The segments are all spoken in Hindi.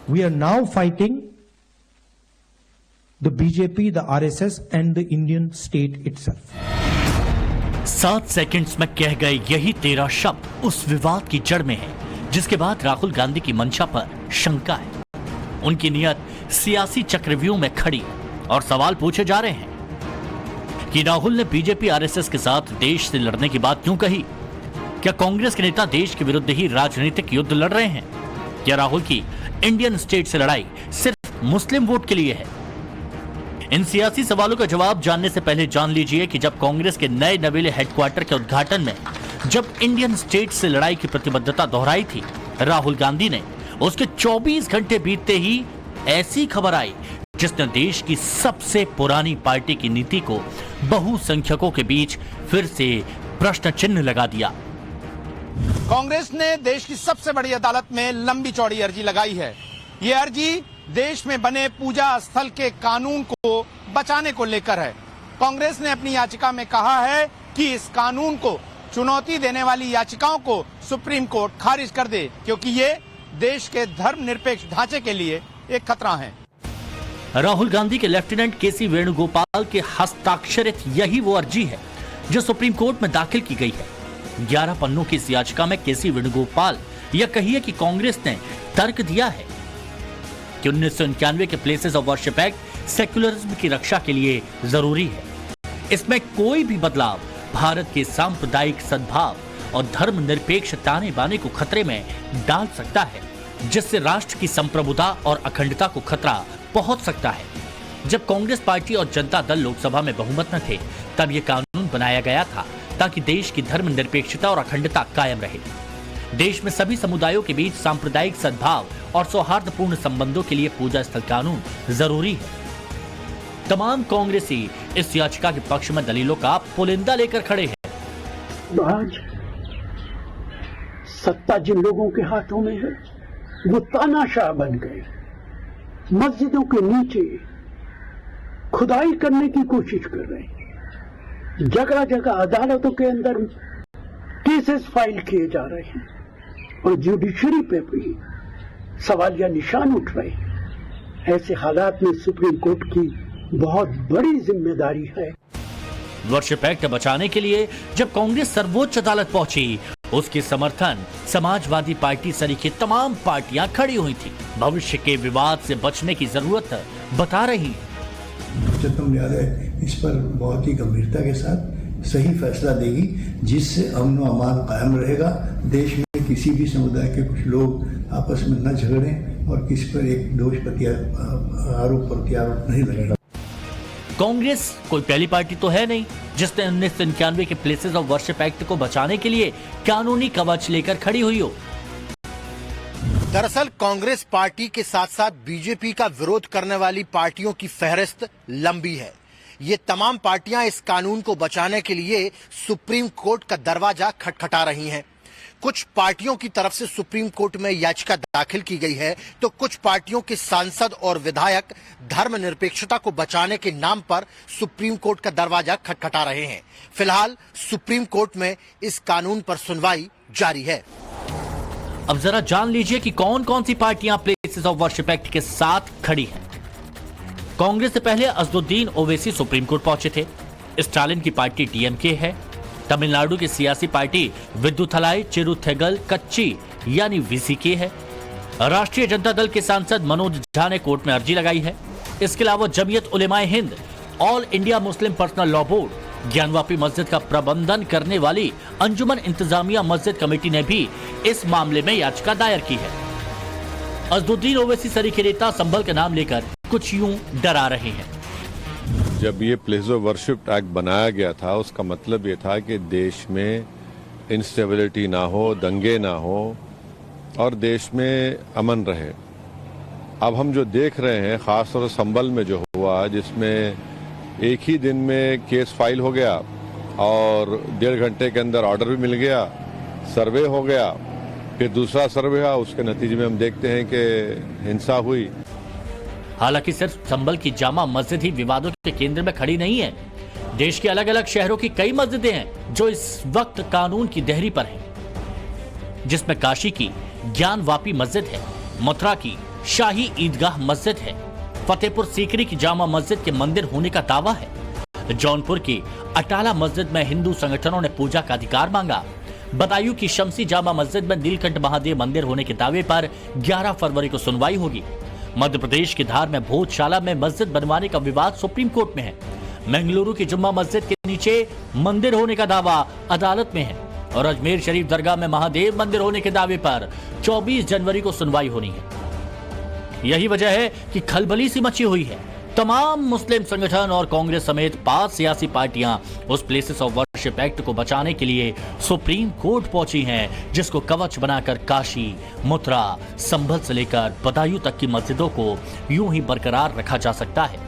We are now fighting the BJP, the RSS and the Indian state itself. 7 seconds में कह गए यही 13 शब्द उस विवाद की जड़ में है जिसके बाद राहुल गांधी की मंशा पर शंका है। उनकी नियत सियासी चक्रव्यूह में खड़ी है और सवाल पूछे जा रहे हैं कि राहुल ने बीजेपी आरएसएस के साथ देश से लड़ने की बात क्यों कही? क्या कांग्रेस के नेता देश के विरुद्ध ही राजनीतिक युद्ध लड़ रहे हैं? क्या राहुल की इंडियन स्टेट से लड़ाई सिर्फ मुस्लिम वोट के लिए है? इन सियासी सवालों का जवाब जानने से पहले जान लीजिए कि जब कांग्रेस के नए नवेले हेडक्वार्टर के उद्घाटन में जब इंडियन स्टेट से लड़ाई की प्रतिबद्धता दोहराई थी राहुल गांधी ने, उसके 24 घंटे बीतते ही ऐसी खबर आई जिसने देश की सबसे पुरानी पार्टी की नीति को बहुसंख्यकों के बीच फिर से प्रश्न चिन्ह लगा दिया। कांग्रेस ने देश की सबसे बड़ी अदालत में लंबी चौड़ी अर्जी लगाई है। ये अर्जी देश में बने पूजा स्थल के कानून को बचाने को लेकर है। कांग्रेस ने अपनी याचिका में कहा है कि इस कानून को चुनौती देने वाली याचिकाओं को सुप्रीम कोर्ट खारिज कर दे, क्योंकि ये देश के धर्मनिरपेक्ष ढांचे के लिए एक खतरा है। राहुल गांधी के लेफ्टिनेंट केसी वेणुगोपाल के हस्ताक्षरित यही वो अर्जी है जो सुप्रीम कोर्ट में दाखिल की गई है। 11 पन्नों की इस याचिका में केसी वेणुगोपाल यह कहिए कि कांग्रेस ने तर्क दिया है कि 1991 के places of worship act secularism की रक्षा के लिए जरूरी है। इसमें कोई भी बदलाव भारत के सांप्रदायिक सद्भाव और धर्मनिरपेक्ष ताने बाने को खतरे में डाल सकता है, जिससे राष्ट्र की संप्रभुता और अखंडता को खतरा पहुंच सकता है। जब कांग्रेस पार्टी और जनता दल लोकसभा में बहुमत में थे, तब यह कानून बनाया गया था ताकि देश की धर्मनिरपेक्षता और अखंडता कायम रहे। देश में सभी समुदायों के बीच सांप्रदायिक सद्भाव और सौहार्दपूर्ण संबंधों के लिए पूजा स्थल कानून जरूरी है। तमाम कांग्रेसी इस याचिका के पक्ष में दलीलों का पुलिंदा लेकर खड़े हैं। आज सत्ता जिन लोगों के हाथों में है वो तानाशाह बन गए। मस्जिदों के नीचे खुदाई करने की कोशिश कर रहे हैं। जगह जगह अदालतों के अंदर केसेस फाइल किए जा रहे हैं और जुडिशरी पे भी सवाल या निशान उठ रहे हैं। ऐसे हालात में सुप्रीम कोर्ट की बहुत बड़ी जिम्मेदारी है। वर्शिप एक्ट बचाने के लिए जब कांग्रेस सर्वोच्च अदालत पहुंची, उसके समर्थन समाजवादी पार्टी सरीखे तमाम पार्टियां खड़ी हुई थी। भविष्य के विवाद से बचने की जरूरत बता रही। उच्चतम न्यायालय इस पर बहुत ही गंभीरता के साथ सही फैसला देगी, जिससे अमन व अमान कायम रहेगा। देश में किसी भी समुदाय के कुछ लोग आपस में न झगड़ें और किसी पर एक दोष आरोप प्रत्यारोप नहीं लगेगा। कांग्रेस कोई पहली पार्टी तो है नहीं जिसने 1991 के प्लेसेस ऑफ वर्शिप एक्ट को बचाने के लिए कानूनी कवच लेकर खड़ी हुई हो। दरअसल कांग्रेस पार्टी के साथ साथ बीजेपी का विरोध करने वाली पार्टियों की फहरिस्त लंबी है। ये तमाम पार्टियां इस कानून को बचाने के लिए सुप्रीम कोर्ट का दरवाजा खटखटा रही हैं। कुछ पार्टियों की तरफ से सुप्रीम कोर्ट में याचिका दाखिल की गई है, तो कुछ पार्टियों के सांसद और विधायक धर्मनिरपेक्षता को बचाने के नाम पर सुप्रीम कोर्ट का दरवाजा खटखटा रहे हैं। फिलहाल सुप्रीम कोर्ट में इस कानून पर सुनवाई जारी है। अब जरा जान लीजिए कि कौन कौन सी पार्टियां प्लेसेस ऑफ वर्शिप एक्ट के साथ खड़ी हैं। कांग्रेस से पहले असदुद्दीन ओवैसी सुप्रीम कोर्ट पहुंचे थे। स्टालिन की पार्टी डीएमके है। तमिलनाडु की सियासी पार्टी विद्युथलाई चिरुथेगल कच्ची यानी वीसीके है। राष्ट्रीय जनता दल के सांसद मनोज झा ने कोर्ट में अर्जी लगाई है। इसके अलावा Jamiat Ulemae Hind, all India Muslim personal law board, Gyanvapi मस्जिद का प्रबंधन करने वाली अंजुमन इंतजामिया मस्जिद कमेटी ने भी इस मामले में याचिका दायर की है। असदुद्दीन ओवैसी सरीखे नेता संभल का नाम लेकर कुछ यूं डरा रहे हैं। जब ये प्लेस ऑफ वर्शिप एक्ट बनाया गया था, उसका मतलब ये था कि देश में इंस्टेबिलिटी ना हो, दंगे ना हो और देश में अमन रहे। अब हम जो देख रहे हैं, खासतौर से संभल में जो हुआ, जिसमें एक ही दिन में केस फाइल हो गया और 1.5 घंटे के अंदर ऑर्डर भी मिल गया, सर्वे हो गया, फिर दूसरा सर्वे हुआ, उसके नतीजे में हम देखते हैं कि हिंसा हुई। हालांकि सिर्फ संभल की जामा मस्जिद ही विवादों के केंद्र में खड़ी नहीं है। देश के अलग अलग शहरों की कई मस्जिदें हैं जो इस वक्त कानून की देहरी पर हैं, जिसमें काशी की ज्ञानवापी मस्जिद है, मथुरा की शाही ईदगाह मस्जिद है। फतेहपुर सीकरी की जामा मस्जिद के मंदिर होने का दावा है। जौनपुर की अटाला मस्जिद में हिंदू संगठनों ने पूजा का अधिकार मांगा। बदायूं की शमसी जामा मस्जिद में नीलकंठ महादेव मंदिर होने के दावे पर 11 फरवरी को सुनवाई होगी। मध्य प्रदेश के धार में भोजशाला में मस्जिद बनवाने का विवाद सुप्रीम कोर्ट में है। मंगलुरु की जुम्मा मस्जिद के नीचे मंदिर होने का दावा अदालत में है और अजमेर शरीफ दरगाह में महादेव मंदिर होने के दावे पर 24 जनवरी को सुनवाई होनी है। यही वजह है कि खलबली सी मची हुई है। तमाम मुस्लिम संगठन और कांग्रेस समेत 5 सियासी पार्टियां उस प्लेसेस ऑफ वर्शिप एक्ट को बचाने के लिए सुप्रीम कोर्ट पहुंची हैं, जिसको कवच बनाकर काशी, मथुरा, संभल से लेकर बदायूं तक की मस्जिदों को यूं ही बरकरार रखा जा सकता है।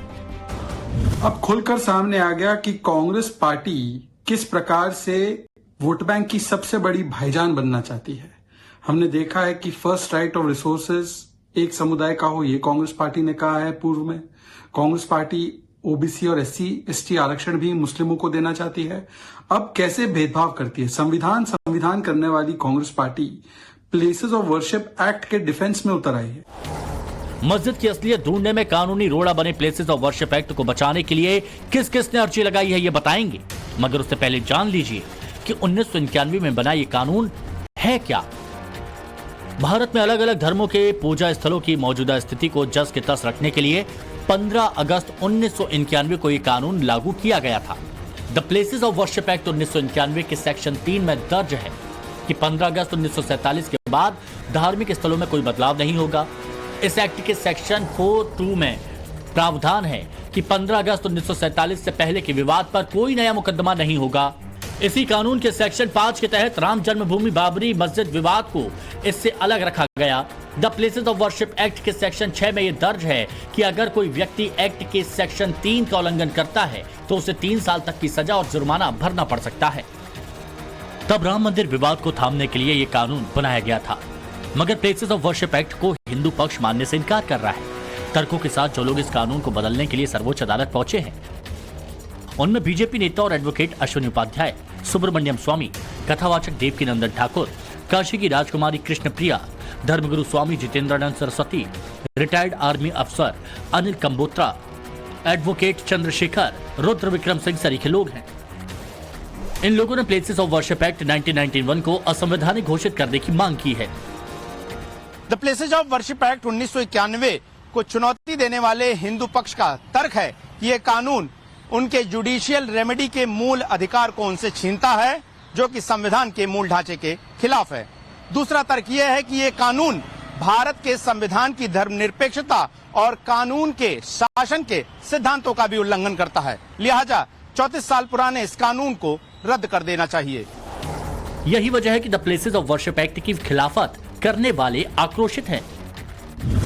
अब खुलकर सामने आ गया कि कांग्रेस पार्टी किस प्रकार से वोट बैंक की सबसे बड़ी भाईजान बनना चाहती है। हमने देखा है कि फर्स्ट राइट ऑफ रिसोर्सेज एक समुदाय का हो, ये कांग्रेस पार्टी ने कहा है पूर्व में। कांग्रेस पार्टी ओबीसी और SC/ST आरक्षण भी मुस्लिमों को देना चाहती है। अब कैसे भेदभाव करती है। संविधान करने वाली Congress party places of worship act के डिफेंस में उतर आई है। मस्जिद की असलियत ढूंढने में कानूनी रोड़ा बने प्लेसेस ऑफ वर्शिप एक्ट को बचाने के लिए किस किस ने अर्जी लगाई है, ये बताएंगे। मगर उससे पहले जान लीजिए कि 1991 में बना ये कानून है क्या। भारत में अलग अलग धर्मों के पूजा स्थलों की मौजूदा स्थिति को जस के तस रखने के लिए 15 अगस्त 1991 को यह कानून लागू किया गया था। The places of worship act 1991 के सेक्शन 3 में दर्ज है कि 15 अगस्त 1947 के बाद धार्मिक स्थलों में कोई बदलाव नहीं होगा। इस एक्ट के सेक्शन 4(2) में प्रावधान है कि 15 अगस्त 1947 से पहले के विवाद पर कोई नया मुकदमा नहीं होगा। इसी कानून के सेक्शन 5 के तहत राम जन्मभूमि बाबरी मस्जिद विवाद को इससे अलग रखा गया। The places of worship act के सेक्शन 6 में यह दर्ज है कि अगर कोई व्यक्ति एक्ट के सेक्शन 3 का उल्लंघन करता है तो उसे 3 साल तक की सजा और जुर्माना भरना पड़ सकता है। तब राम मंदिर विवाद को थामने के लिए यह कानून बनाया गया था, मगर प्लेसेस ऑफ वर्शिप एक्ट को हिंदू पक्ष मानने से इनकार कर रहा है। तर्कों के साथ जो लोग इस कानून को बदलने के लिए सर्वोच्च अदालत पहुंचे हैं, उनमें बीजेपी नेता और एडवोकेट अश्विनी उपाध्याय, सुब्रमण्यम स्वामी, कथावाचक देवकीनंदन ठाकुर, काशी की राजकुमारी कृष्णप्रिया, धर्मगुरु स्वामी जितेंद्रानंद सरस्वती, रिटायर्ड आर्मी अफसर अनिल कंबोत्रा, एडवोकेट चंद्रशेखर, रुद्र विक्रम सिंह सरीखे लोग हैं। इन लोगों ने प्लेसेस ऑफ वर्शिप एक्ट 1991 को असंवैधानिक घोषित करने की मांग की है। The places of worship act 1991 को चुनौती देने वाले हिंदू पक्ष का तर्क है कि यह कानून उनके जुडिशियल रेमेडी के मूल अधिकार को उनसे छीनता है, जो कि संविधान के मूल ढांचे के खिलाफ है। दूसरा तर्क यह है कि यह कानून भारत के संविधान की धर्मनिरपेक्षता और कानून के शासन के सिद्धांतों का भी उल्लंघन करता है। लिहाजा 34 साल पुराने इस कानून को रद्द कर देना चाहिए। यही वजह है कि the places of worship act की खिलाफत करने वाले आक्रोशित हैं।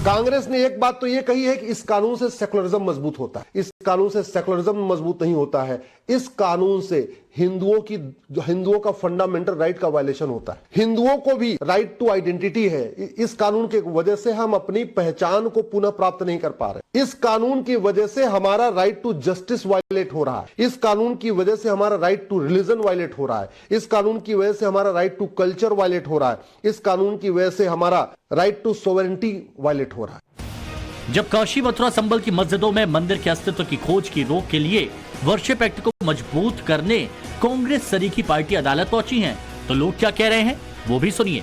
कांग्रेस ने एक बात तो यह कही है कि इस कानून से सेकुलरिज्म मजबूत होता है। इस कानून से सेकुलरिज्म मजबूत नहीं होता है। इस कानून से हिंदुओं का फंडामेंटल राइट का वायलेशन होता है। हिंदुओं को भी राइट टू आइडेंटिटी है। इस कानून की वजह से हम अपनी पहचान को पुनः प्राप्त नहीं कर पा रहे। इस कानून की वजह से हमारा राइट टू जस्टिस वायलेट हो रहा है। इस कानून की वजह से हमारा राइट टू रिलीजन वायलेट हो रहा है। इस कानून की वजह से हमारा राइट टू कल्चर वायलेट हो रहा है। इस कानून की वजह से हमारा राइट टू सोवरेनिटी वायलेट हो रहा है। जब काशी, मथुरा, संभल की मस्जिदों में मंदिर के अस्तित्व की खोज की रोक के लिए वर्शिप एक्ट को मजबूत करने कांग्रेस सरीखी पार्टी अदालत पहुंची है, तो लोग क्या कह रहे हैं वो भी सुनिए।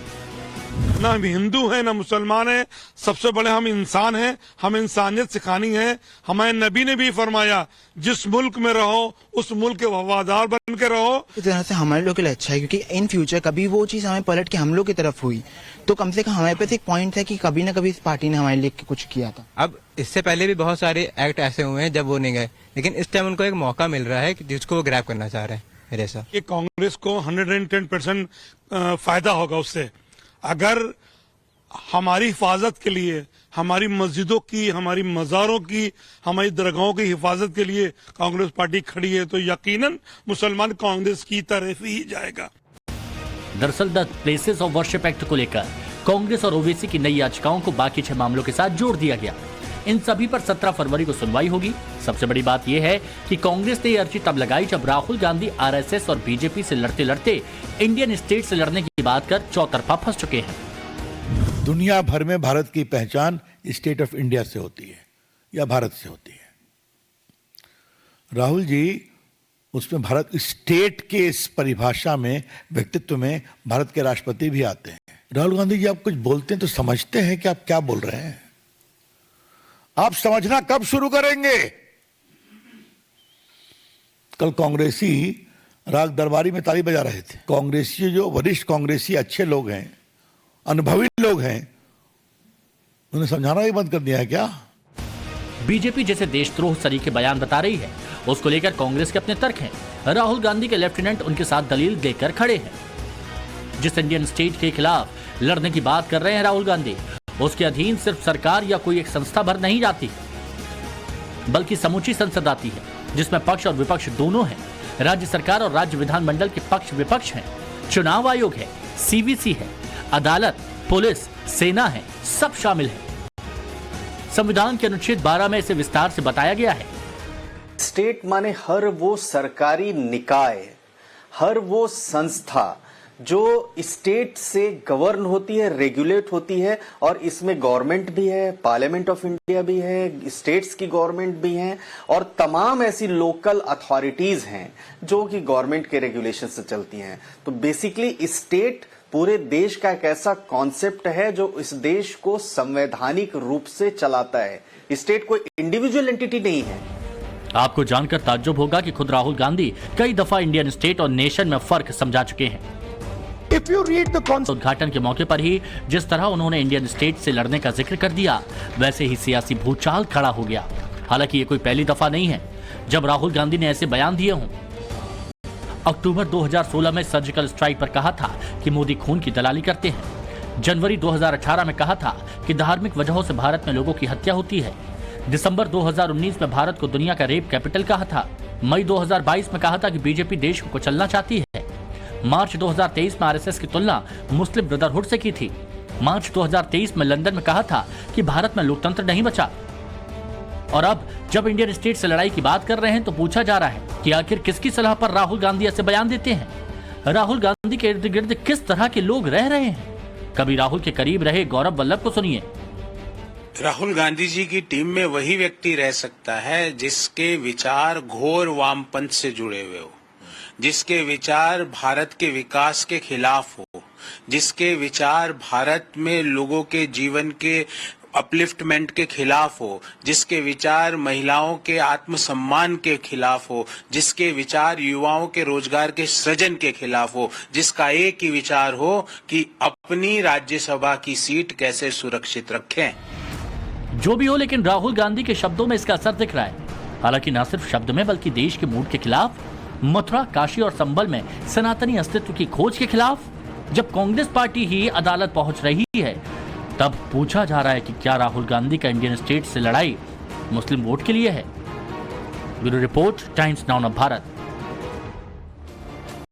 ना हम हिंदू हैं ना मुसलमान हैं, सबसे बड़े हम इंसान हैं। हमें इंसानियत सिखानी है। हमारे नबी ने भी फरमाया, जिस मुल्क में रहो उस मुल्क के वफादार बन के रहो। इस तरह से हमारे लोग के लिए अच्छा है, क्योंकि इन फ्यूचर कभी वो चीज हमें पलट के हम लोग की तरफ हुई तो कम से कम हमारे पास एक पॉइंट है कि कभी ना कभी इस पार्टी ने हमारे लिए कुछ किया था। अब इससे पहले भी बहुत सारे एक्ट ऐसे हुए हैं जब वो नहीं गए, लेकिन इस टाइम उनको एक मौका मिल रहा है जिसको वो ग्रैब करना चाह रहे हैं। मेरे साथ ये कांग्रेस को 110% फायदा होगा उससे। अगर हमारी हिफाजत के लिए, हमारी मस्जिदों की, हमारी मज़ारों की, हमारी दरगाहों की हिफाजत के लिए कांग्रेस पार्टी खड़ी है, तो यकीनन मुसलमान कांग्रेस की तरफ ही जाएगा। दरअसल the places of worship act को लेकर कांग्रेस और ओवैसी की नई याचिकाओं को बाकी 6 मामलों के साथ जोड़ दिया गया। इन सभी पर 17 फरवरी को सुनवाई होगी। सबसे बड़ी बात यह है कि कांग्रेस ने यह अर्जी तब लगाई जब राहुल गांधी आरएसएस और बीजेपी से लड़ते लड़ते इंडियन स्टेट से लड़ने की बात कर चौतरफा फंस चुके हैं। दुनिया भर में भारत की पहचान स्टेट ऑफ इंडिया से होती है या भारत से होती है। राहुल जी उसमें भारत स्टेट के इस परिभाषा में, व्यक्तित्व में भारत के राष्ट्रपति भी आते हैं। राहुल गांधी जी आप कुछ बोलते हैं तो समझते हैं कि आप क्या बोल रहे हैं? आप समझना कब शुरू करेंगे? कल कांग्रेसी राग दरबारी में ताली बजा रहे थे। कांग्रेसी जो वरिष्ठ कांग्रेसी अच्छे लोग हैं, अनुभवी लोग हैं, उन्हें समझाना ही बंद कर दिया है क्या? बीजेपी जैसे देशद्रोह सरीखे बयान बता रही है, उसको लेकर कांग्रेस के अपने तर्क हैं। राहुल गांधी के लेफ्टिनेंट उनके साथ दलील देकर खड़े हैं। जिस इंडियन स्टेट के खिलाफ लड़ने की बात कर रहे हैं राहुल गांधी, उसके अधीन सिर्फ सरकार या कोई एक संस्था भर नहीं जाती, बल्कि समूची संसद आती है, जिसमें पक्ष और विपक्ष दोनों हैं। राज्य सरकार और राज्य विधानमंडल के पक्ष विपक्ष हैं, चुनाव आयोग है, सीवीसी है, अदालत, पुलिस, सेना है, सब शामिल है। संविधान के अनुच्छेद 12 में इसे विस्तार से बताया गया है। स्टेट माने हर वो सरकारी निकाय, हर वो संस्था जो स्टेट से गवर्न होती है, रेगुलेट होती है, और इसमें गवर्नमेंट भी है, पार्लियामेंट ऑफ इंडिया भी है, स्टेट्स की गवर्नमेंट भी है, और तमाम ऐसी लोकल अथॉरिटीज हैं जो कि गवर्नमेंट के रेगुलेशन से चलती हैं। तो बेसिकली स्टेट पूरे देश का एक ऐसा कॉन्सेप्ट है जो इस देश को संवैधानिक रूप से चलाता है। स्टेट कोई इंडिविजुअल एंटिटी नहीं है। आपको जानकर ताज्जुब होगा कि खुद राहुल गांधी कई दफा इंडियन स्टेट और नेशन में फर्क समझा चुके हैं। If you read the उद्घाटन के मौके पर ही जिस तरह उन्होंने इंडियन स्टेट से लड़ने का जिक्र कर दिया, वैसे ही सियासी भूचाल खड़ा हो गया। हालांकि ये कोई पहली दफा नहीं है जब राहुल गांधी ने ऐसे बयान दिए हों। अक्टूबर 2016 में सर्जिकल स्ट्राइक पर कहा था कि मोदी खून की दलाली करते हैं। जनवरी 2018 में कहा था कि धार्मिक वजहों से भारत में लोगों की हत्या होती है। दिसंबर 2019 में भारत को दुनिया का रेप कैपिटल कहा था। मई 2022 में कहा था कि बीजेपी देश को कुचलना चाहती है। मार्च 2023 में आरएसएस की तुलना मुस्लिम ब्रदरहुड से की थी। मार्च 2023 में लंदन में कहा था कि भारत में लोकतंत्र नहीं बचा। और अब जब इंडियन स्टेट से लड़ाई की बात कर रहे हैं तो पूछा जा रहा है कि आखिर किसकी सलाह पर राहुल गांधी ऐसे बयान देते हैं? राहुल गांधी के इर्द गिर्द किस तरह के लोग रह रहे हैं? कभी राहुल के करीब रहे गौरव वल्लभ को सुनिए। राहुल गांधी जी की टीम में वही व्यक्ति रह सकता है जिसके विचार घोर वामपंथ से जुड़े हुए हो, जिसके विचार भारत के विकास के खिलाफ हो, जिसके विचार भारत में लोगों के जीवन के अपलिफ्टमेंट के खिलाफ हो, जिसके विचार महिलाओं के आत्मसम्मान के खिलाफ हो, जिसके विचार युवाओं के रोजगार के सृजन के खिलाफ हो, जिसका एक ही विचार हो कि अपनी राज्यसभा की सीट कैसे सुरक्षित रखें। जो भी हो, लेकिन राहुल गांधी के शब्दों में इसका असर दिख रहा है। हालांकि न सिर्फ शब्द में बल्कि देश के मूड के खिलाफ, मथुरा, काशी और संबल में सनातनी अस्तित्व की खोज के खिलाफ जब कांग्रेस पार्टी ही अदालत पहुंच रही है, तब पूछा जा रहा है कि क्या राहुल गांधी का इंडियन स्टेट से लड़ाई मुस्लिम वोट के लिए है? Bureau report, times now of Bharat.